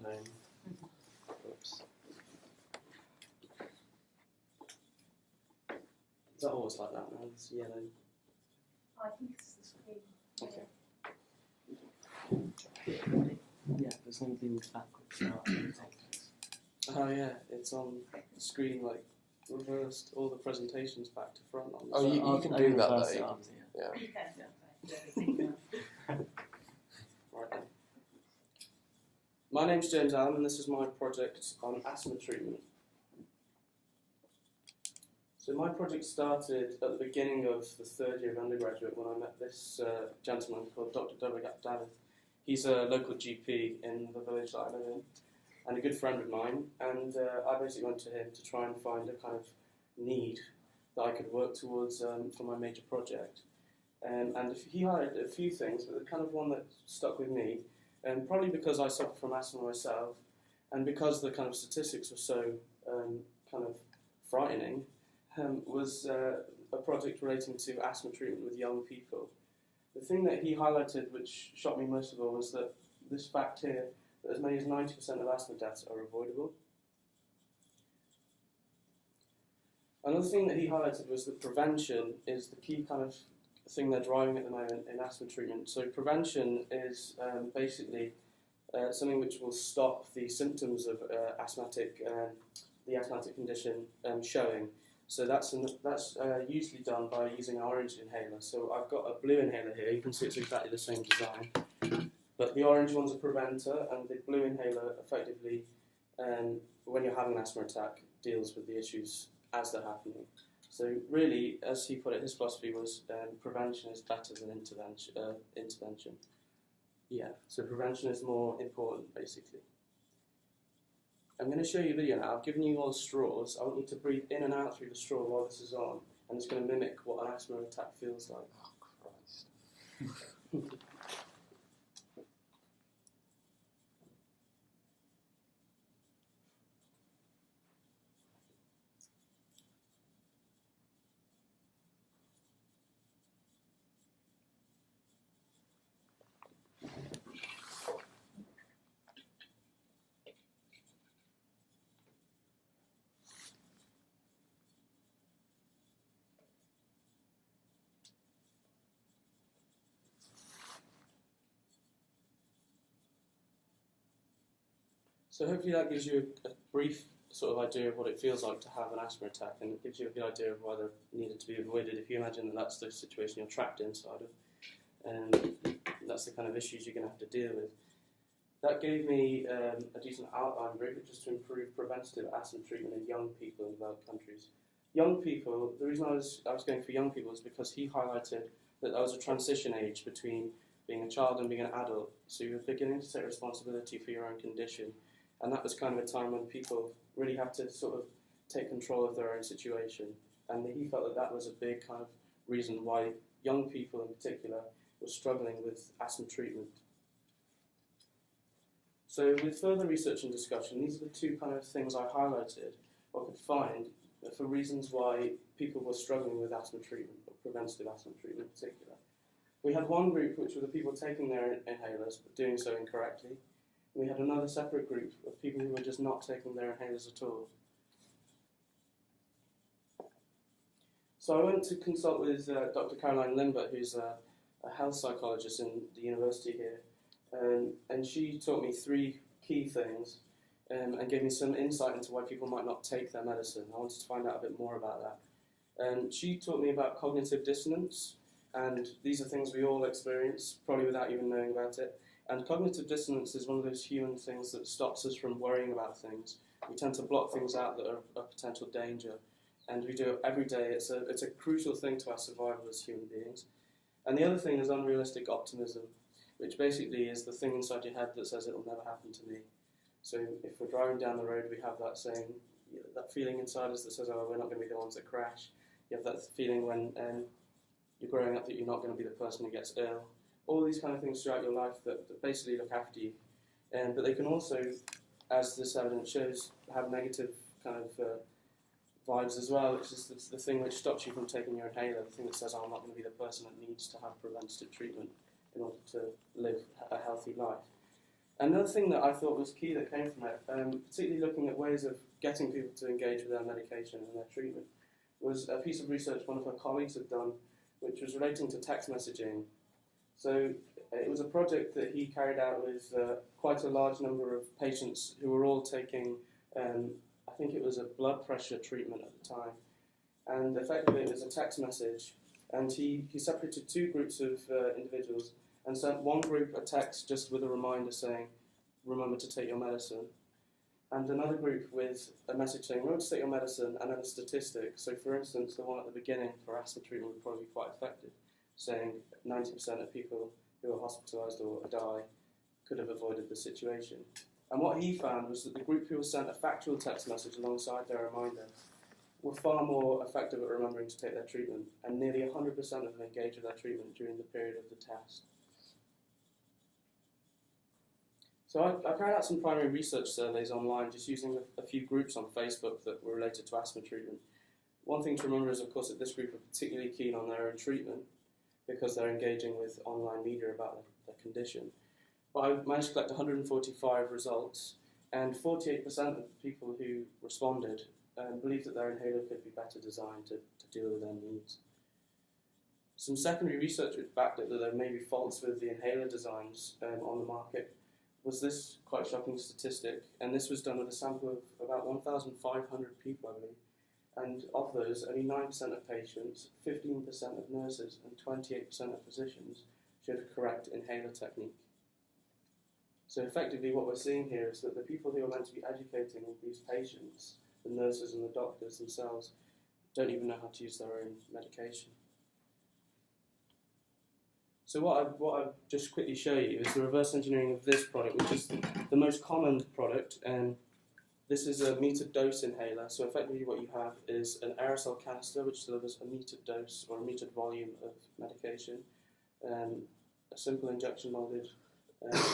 name. Oops. Is that always like that now? It's yellow. I think it's the screen. Okay. Yeah, there's no things backwards. Oh yeah, it's on the screen like reversed all the presentations back to front on the Oh, side. you can do that reverse it though. up, yeah. Yeah. You can, Right then. My name's James Allen and this is my project on asthma treatment. So my project started at the beginning of the third year of undergraduate when I met this gentleman called Dr. Devagat David. He's a local GP in the village that I live in and a good friend of mine, and I basically went to him to try and find a kind of need that I could work towards for my major project. And he highlighted a few things, but the kind of one that stuck with me, and probably because I suffer from asthma myself, and because the kind of statistics were so kind of frightening, was a project relating to asthma treatment with young people. The thing that he highlighted, which shocked me most of all, was that this fact here, that as many as 90% of asthma deaths are avoidable. Another thing that he highlighted was that prevention is the key kind of thing they're driving at the moment in asthma treatment. So prevention is basically something which will stop the symptoms of the asthmatic condition showing. So that's usually done by using an orange inhaler. So I've got a blue inhaler here. You can see it's exactly the same design. But the orange one's a preventer, and the blue inhaler effectively, when you're having an asthma attack, deals with the issues as they're happening. So really, as he put it, his philosophy was prevention is better than intervention. Yeah, so prevention is more important, basically. I'm going to show you a video now. I've given you all straws. I want you to breathe in and out through the straw while this is on, and it's going to mimic what an asthma attack feels like. Oh, Christ. So hopefully that gives you a brief sort of idea of what it feels like to have an asthma attack, and it gives you a good idea of why they're needed to be avoided if you imagine that that's the situation you're trapped inside of, and that's the kind of issues you're going to have to deal with. That gave me a decent outline really just to improve preventative asthma treatment in young people in developed countries. Young people, the reason I was going for young people is because he highlighted that there was a transition age between being a child and being an adult, so you're beginning to take responsibility for your own condition. And that was kind of a time when people really had to sort of take control of their own situation. And he felt that that was a big kind of reason why young people in particular were struggling with asthma treatment. So with further research and discussion, these are the two kind of things I highlighted or could find for reasons why people were struggling with asthma treatment, or preventative asthma treatment in particular. We had one group which were the people taking their inhalers but doing so incorrectly. We had another separate group of people who were just not taking their inhalers at all. So I went to consult with Dr. Caroline Limbert, who's a health psychologist in the university here, and she taught me three key things and gave me some insight into why people might not take their medicine. I wanted to find out a bit more about that. She taught me about cognitive dissonance, and these are things we all experience, probably without even knowing about it. And cognitive dissonance is one of those human things that stops us from worrying about things. We tend to block things out that are a potential danger, and we do it every day. It's a crucial thing to our survival as human beings. And the other thing is unrealistic optimism, which basically is the thing inside your head that says it'll never happen to me. So if we're driving down the road, we have that saying, that feeling inside us that says, oh, we're not going to be the ones that crash. You have that feeling when you're growing up that you're not going to be the person who gets ill. All these kind of things throughout your life that basically look after you. But they can also, as this evidence shows, have negative kind of vibes as well, which is the thing which stops you from taking your inhaler, the thing that says, oh, I'm not going to be the person that needs to have preventative treatment in order to live a healthy life. Another thing that I thought was key that came from it, particularly looking at ways of getting people to engage with their medication and their treatment, was a piece of research one of her colleagues had done, which was relating to text messaging. So it was a project that he carried out with quite a large number of patients who were all taking, I think it was a blood pressure treatment at the time, and effectively it was a text message, and he separated two groups of individuals and sent one group a text just with a reminder saying, remember to take your medicine, and another group with a message saying, remember to take your medicine, and then a statistic. So for instance, the one at the beginning for asthma treatment would probably be quite effective, saying 90% of people who are hospitalised or die could have avoided the situation. And what he found was that the group who was sent a factual text message alongside their reminder were far more effective at remembering to take their treatment, and nearly 100% of them engaged with their treatment during the period of the test. So I carried out some primary research surveys online, just using a few groups on Facebook that were related to asthma treatment. One thing to remember is, of course, that this group are particularly keen on their own treatment because they're engaging with online media about their condition. But I managed to collect 145 results, and 48% of the people who responded believed that their inhaler could be better designed to deal with their needs. Some secondary research which backed it that there may be faults with the inhaler designs on the market was this quite shocking statistic, and this was done with a sample of about 1,500 people, I believe, and of those, only 9% of patients, 15% of nurses, and 28% of physicians showed a correct inhaler technique. So effectively what we're seeing here is that the people who are meant to be educating these patients, the nurses and the doctors themselves, don't even know how to use their own medication. So what I'll just quickly show you is the reverse engineering of this product, which is the most common product. And this is a metered dose inhaler. So effectively what you have is an aerosol canister which delivers a metered dose or a metered volume of medication, a simple injection molded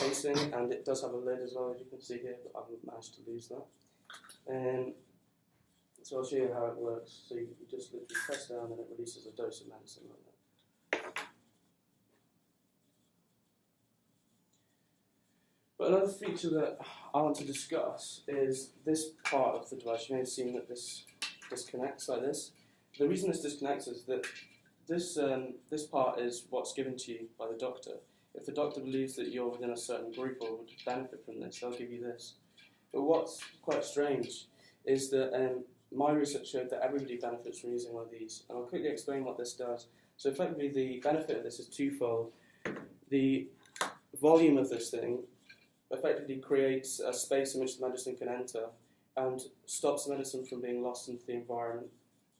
casing, and it does have a lid as well, as you can see here, but I haven't managed to lose that. So I'll show you how it works. So you just literally press down and it releases a dose of medicine like that. But another feature that I want to discuss is this part of the device. You may have seen that this disconnects like this. The reason this disconnects is that this part is what's given to you by the doctor. If the doctor believes that you're within a certain group or would benefit from this, they'll give you this. But what's quite strange is that my research showed that everybody benefits from using one of these. And I'll quickly explain what this does. So effectively the benefit of this is twofold. The volume of this thing effectively creates a space in which the medicine can enter and stops the medicine from being lost into the environment,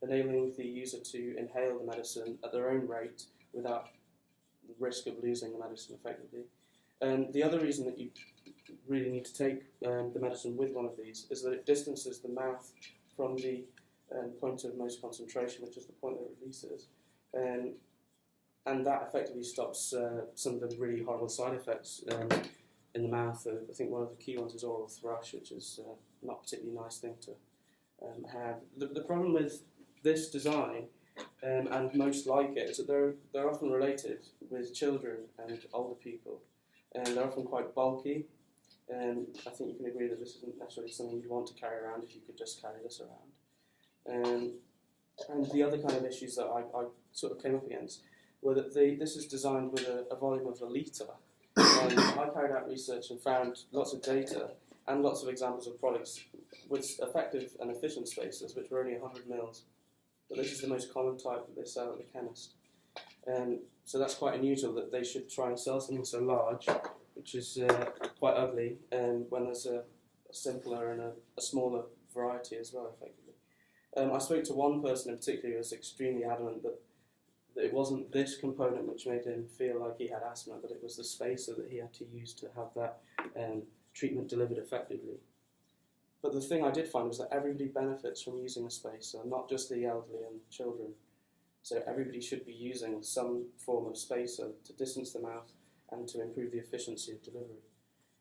enabling the user to inhale the medicine at their own rate without the risk of losing the medicine effectively. The other reason that you really need to take the medicine with one of these is that it distances the mouth from the point of most concentration, which is the point that it releases. And that effectively stops some of the really horrible side effects in the mouth. I think one of the key ones is oral thrush, which is not a particularly nice thing to have. The problem with this design, and most like it, is that they're often related with children and older people, and they're often quite bulky. And I think you can agree that this isn't necessarily something you'd want to carry around if you could just carry this around. And the other kind of issues that I sort of came up against were that this is designed with a volume of a litre. I carried out research and found lots of data and lots of examples of products with effective and efficient spacers, which were only 100 mils. But this is the most common type that they sell at the chemist. So that's quite unusual that they should try and sell something so large, which is quite ugly, when there's a simpler and a smaller variety as well, effectively. I spoke to one person in particular who was extremely adamant that it wasn't this component which made him feel like he had asthma, but it was the spacer that he had to use to have that treatment delivered effectively. But the thing I did find was that everybody benefits from using a spacer, not just the elderly and children. So everybody should be using some form of spacer to distance the mouth and to improve the efficiency of delivery.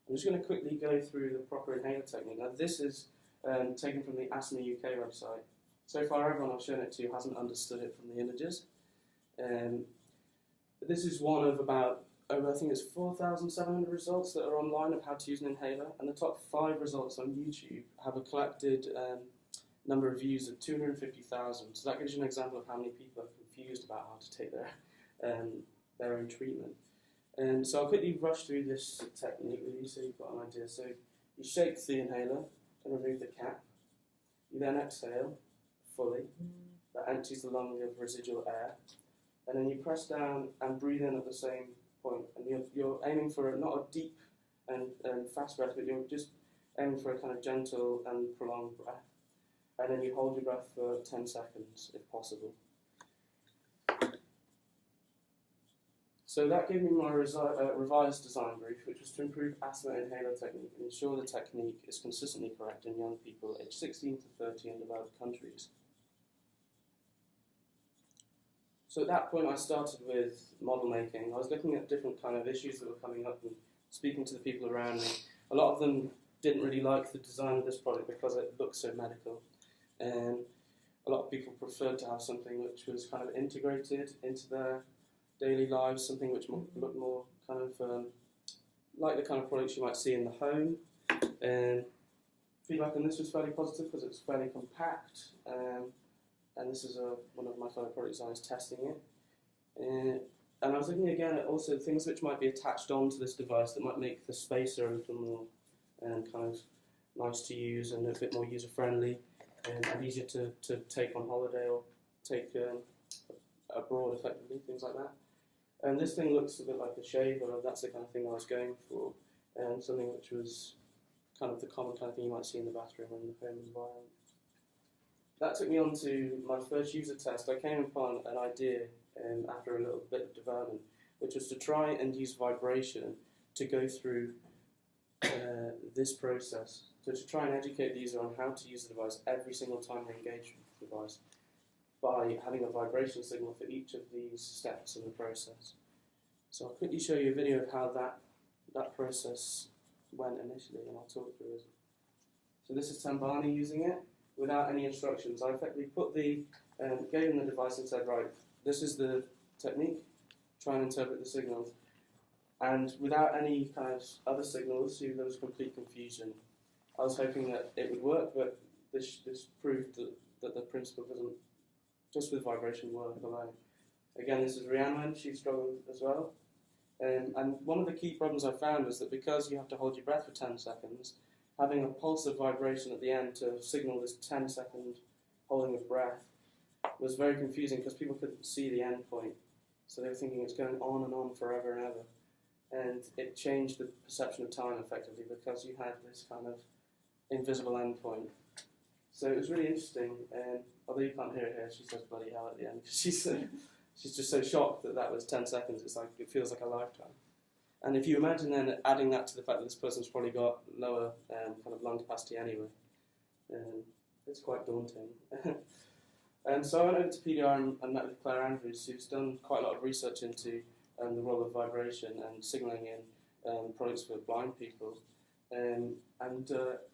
I'm just going to quickly go through the proper inhaler technique. Now this is taken from the Asthma UK website. So far everyone I've shown it to hasn't understood it from the images. This is one of about over, I think it's 4,700 results that are online of how to use an inhaler, and the top 5 results on YouTube have a collected number of views of 250,000. So that gives you an example of how many people are confused about how to take their own treatment. So I'll quickly rush through this technique with you so you've got an idea. So you shake the inhaler and remove the cap. You then exhale fully. That empties the lung of residual air. And then you press down and breathe in at the same point. And you're aiming for not a deep and fast breath, but you're just aiming for a kind of gentle and prolonged breath. And then you hold your breath for 10 seconds, if possible. So that gave me my revised design brief, which was to improve asthma inhaler technique and ensure the technique is consistently correct in young people aged 16 to 30 in developed countries. So at that point I started with model making. I was looking at different kind of issues that were coming up and speaking to the people around me. A lot of them didn't really like the design of this product because it looked so medical. And a lot of people preferred to have something which was kind of integrated into their daily lives, something which looked more kind of like the kind of products you might see in the home. And feedback on this was fairly positive because it's fairly compact. And this is one of my fellow product designers testing it. And I was looking again at also things which might be attached onto this device that might make the spacer a little more kind of nice to use and a bit more user-friendly and easier to take on holiday or take abroad effectively, things like that. And this thing looks a bit like a shaver, that's the kind of thing I was going for, and something which was kind of the common kind of thing you might see in the bathroom or in the home environment. That took me on to my first user test. I came upon an idea after a little bit of development, which was to try and use vibration to go through this process. So to try and educate the user on how to use the device every single time they engage with the device by having a vibration signal for each of these steps in the process. So I'll quickly show you a video of how that process went initially, and I'll talk through it. So this is Tambani using it without any instructions. I effectively gave him the device and said, right, this is the technique, try and interpret the signals. And without any kind of other signals, there was complete confusion. I was hoping that it would work, but this proved that the principle doesn't, just with vibration, work alone. Again, this is Rhiannon, she struggled as well. And one of the key problems I found was that because you have to hold your breath for 10 seconds, having a pulse of vibration at the end to signal this 10-second holding of breath was very confusing because people couldn't see the end point. So they were thinking it's going on and on forever and ever. And it changed the perception of time effectively because you had this kind of invisible end point. So it was really interesting, and although you can't hear it here, she says bloody hell at the end because she's just so shocked that was 10 seconds. It's like it feels like a lifetime. And if you imagine then adding that to the fact that this person's probably got lower kind of lung capacity anyway, it's quite daunting. And so I went over to PDR and met with Claire Andrews, who's done quite a lot of research into the role of vibration and signalling in products for blind people. And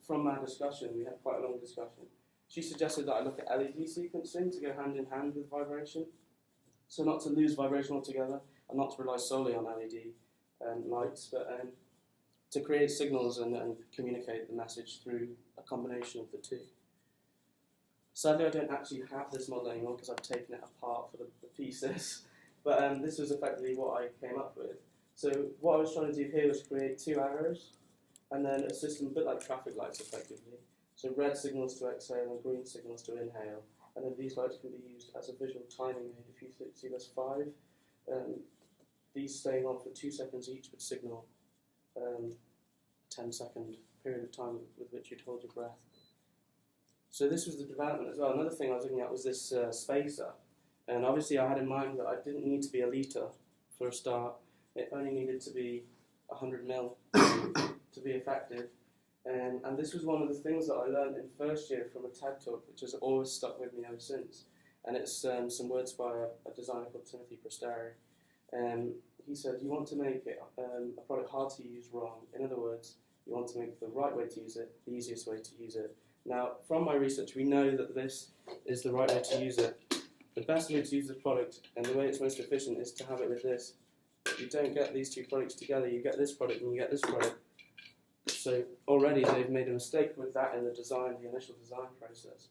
from our discussion, we had quite a long discussion, she suggested that I look at LED sequencing to go hand in hand with vibration. So not to lose vibration altogether and not to rely solely on LED lights, but to create signals and communicate the message through a combination of the two. Sadly, I don't actually have this model anymore because I've taken it apart for the pieces, but this was effectively what I came up with. So what I was trying to do here was create 2 arrows and then a system a bit like traffic lights effectively. So red signals to exhale and green signals to inhale, and then these lights can be used as a visual timing aid. If you see there's 5, these staying on for 2 seconds each would signal a 10-second period of time with which you'd hold your breath. So this was the development as well. Another thing I was looking at was this spacer. And obviously I had in mind that I didn't need to be a litre for a start. It only needed to be 100 mil to be effective. And this was one of the things that I learned in first year from a TED talk, which has always stuck with me ever since. And it's some words by a designer called Timothy Presteri. He said, you want to make it, a product hard to use wrong. In other words, you want to make the right way to use it, the easiest way to use it. Now, from my research, we know that this is the right way to use it. The best way to use the product and the way it's most efficient is to have it with this you don't get these two products together. You get this product and you get this product. So already they've made a mistake with that in the design, the initial design process.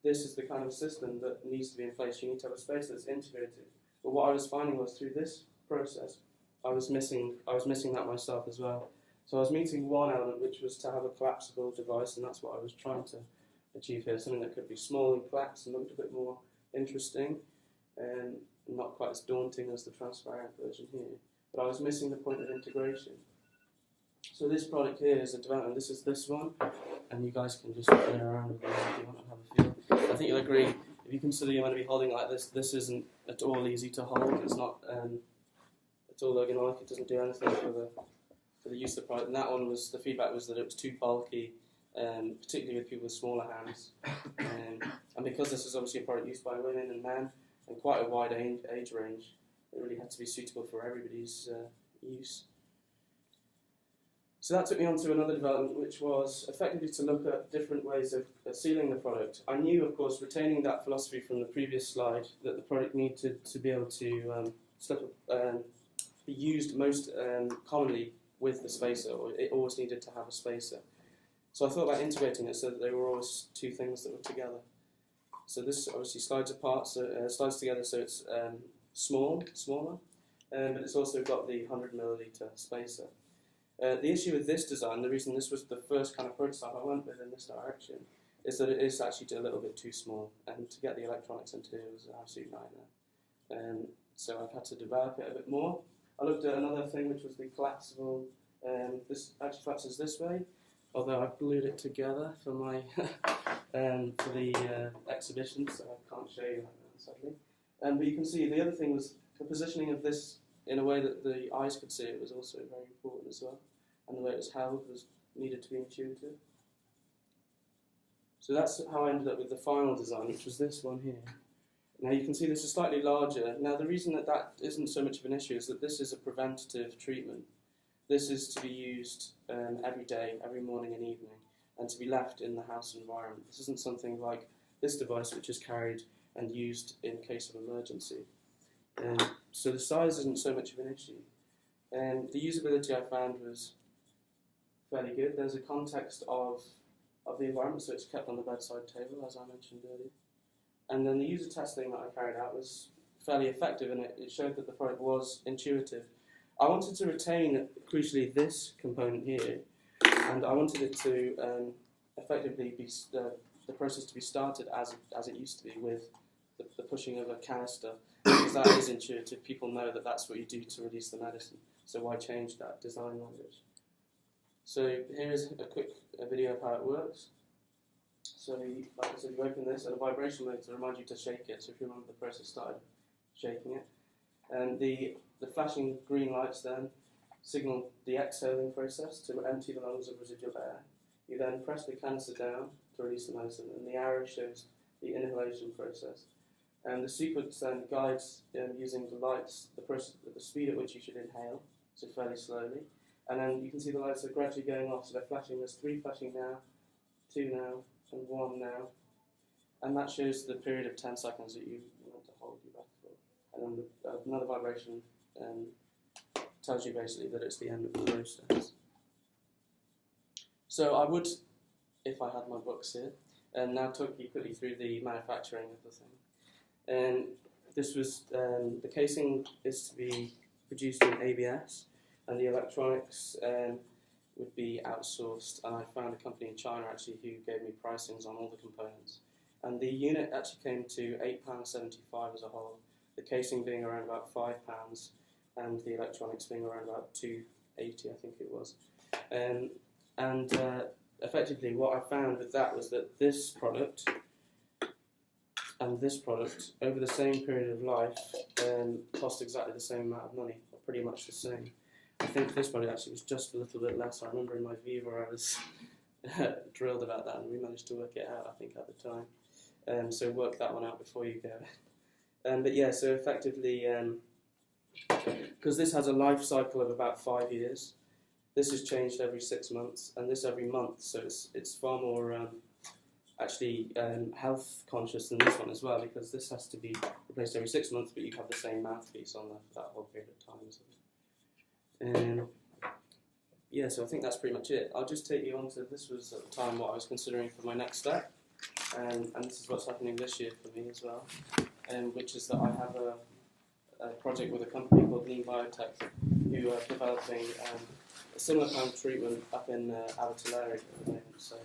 This is the kind of system that needs to be in place. You need to have a space that's integrated. But what I was finding was through this process, I was missing that myself as well. So I was meeting one element, which was to have a collapsible device, and that's what I was trying to achieve here. Something that could be small and collapsed and looked a bit more interesting, and not quite as daunting as the transparent version here. But I was missing the point of integration. So this product here is a development. This is this one, and you guys can just play around with it if you want to have a feel. I think you'll agree, if you consider you're going to be holding it like this isn't at all easy to hold. It's not at all ergonomic. It doesn't do anything for the use of the product. And that one was, the feedback was that it was too bulky, particularly with people with smaller hands. And because this is obviously a product used by women and men, and quite a wide age range, it really had to be suitable for everybody's use. So that took me on to another development, which was effectively to look at different ways of sealing the product. I knew, of course, retaining that philosophy from the previous slide, that the product needed to be able to be used most commonly with the spacer, or it always needed to have a spacer. So I thought about integrating it so that they were always two things that were together. So this obviously slides apart, so slides together, so it's smaller, but it's also got the 100 milliliter spacer. The issue with this design, the reason this was the first kind of prototype I went with in this direction, is that it is actually a little bit too small, and to get the electronics into it was an absolute nightmare. So I've had to develop it a bit more. I looked at another thing, which was the collapsible. This actually collapses this way, although I've glued it together for my for the exhibition, so I can't show you that now, sadly. But you can see the other thing was the positioning of this in a way that the eyes could see it was also very important as well, and the way it was held was needed to be intuitive. So that's how I ended up with the final design, which was this one here. Now you can see this is slightly larger. Now the reason that that isn't so much of an issue is that this is a preventative treatment. This is to be used every day, every morning and evening, and to be left in the house environment. This isn't something like this device, which is carried and used in case of emergency. So the size isn't so much of an issue. The usability I found was fairly good. There's a context of the environment, so it's kept on the bedside table, as I mentioned earlier. And then the user testing that I carried out was fairly effective, and it showed that the product was intuitive. I wanted to retain, crucially, this component here, and I wanted it to effectively be the process to be started as it used to be, with the pushing of a canister, because that is intuitive. People know that that's what you do to release the medicine, so why change that design language? So here is a quick video of how it works. So like I said, you open this, and a vibration mode to remind you to shake it. So if you remember, the process started shaking it. And the flashing green lights then signal the exhaling process to empty the lungs of residual air. You then press the canister down to release the medicine, and the arrow shows the inhalation process. And the sequence then guides using the lights, the speed at which you should inhale, so fairly slowly. And then you can see the lights are gradually going off, so they're flashing. There's 3 flashing now, 2 now, and 1 now. And that shows the period of 10 seconds that you want to hold your breath for. And then another vibration tells you basically that it's the end of the process. So I would, if I had my books here, now talk you quickly through the manufacturing of the thing. And this was, the casing is to be produced in ABS, and the electronics would be outsourced. And I found a company in China actually who gave me pricings on all the components. And the unit actually came to £8.75 as a whole, the casing being around about £5, and the electronics being around about £2.80, I think it was. Effectively what I found with that was that this product and this product, over the same period of life, cost exactly the same amount of money, or pretty much the same. I think this product actually was just a little bit less. I remember in my Viva I was drilled about that, and we managed to work it out, I think, at the time. So work that one out before you go. But yeah, so effectively, because this has a life cycle of about 5 years, this is changed every 6 months, and this every month, so it's far more health conscious than this one as well, because this has to be replaced every 6 months, but you have the same mouthpiece on there for that whole period of time. So Yeah, so I think that's pretty much it. I'll just take you on to, this was at the time what I was considering for my next step, and this is what's happening this year for me as well, which is that I have a project with a company called Lean Biotech, who are developing a similar kind of treatment up in Abertillery at the moment, so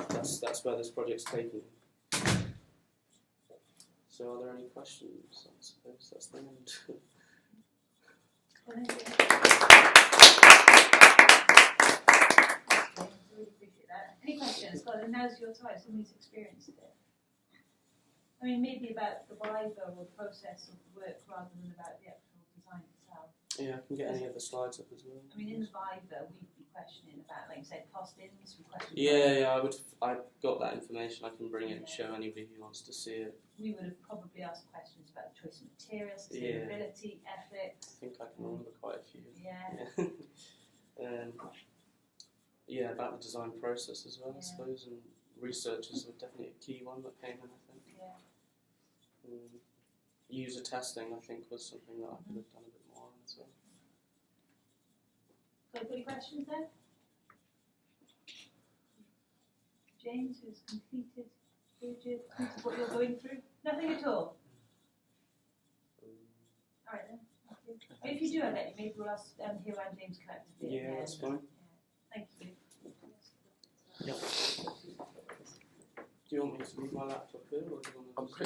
that's where this project's taking me. So are there any questions? I suppose that's the end. Really appreciate that. Any questions? God, and now's your time. Somebody's experienced it. I mean, maybe about the why or the process of the work rather than about the actual design itself. Yeah, I can get any of the slides up as well. I mean, in the Viva, we'd be questioning about, like you said, costings. We question. Yeah, I've got that information. I can bring it and show anybody who wants to see it. We would have probably asked questions about the choice of materials, sustainability, ethics. I think I can remember quite a few. Yeah. Yeah, about the design process as well, I Yeah. suppose, and research is definitely a key one that came in, I think. Yeah. User testing, I think, was something that I could have done a bit more on as well. So, any questions then? James, who's completed what you're going through? Nothing at all? Alright then. Thank you. If you do have any, maybe we'll ask Hero and James collectively. Yeah, that's fine. Thank you. Do you want me to leave my laptop here, or do you want to? I'm pretty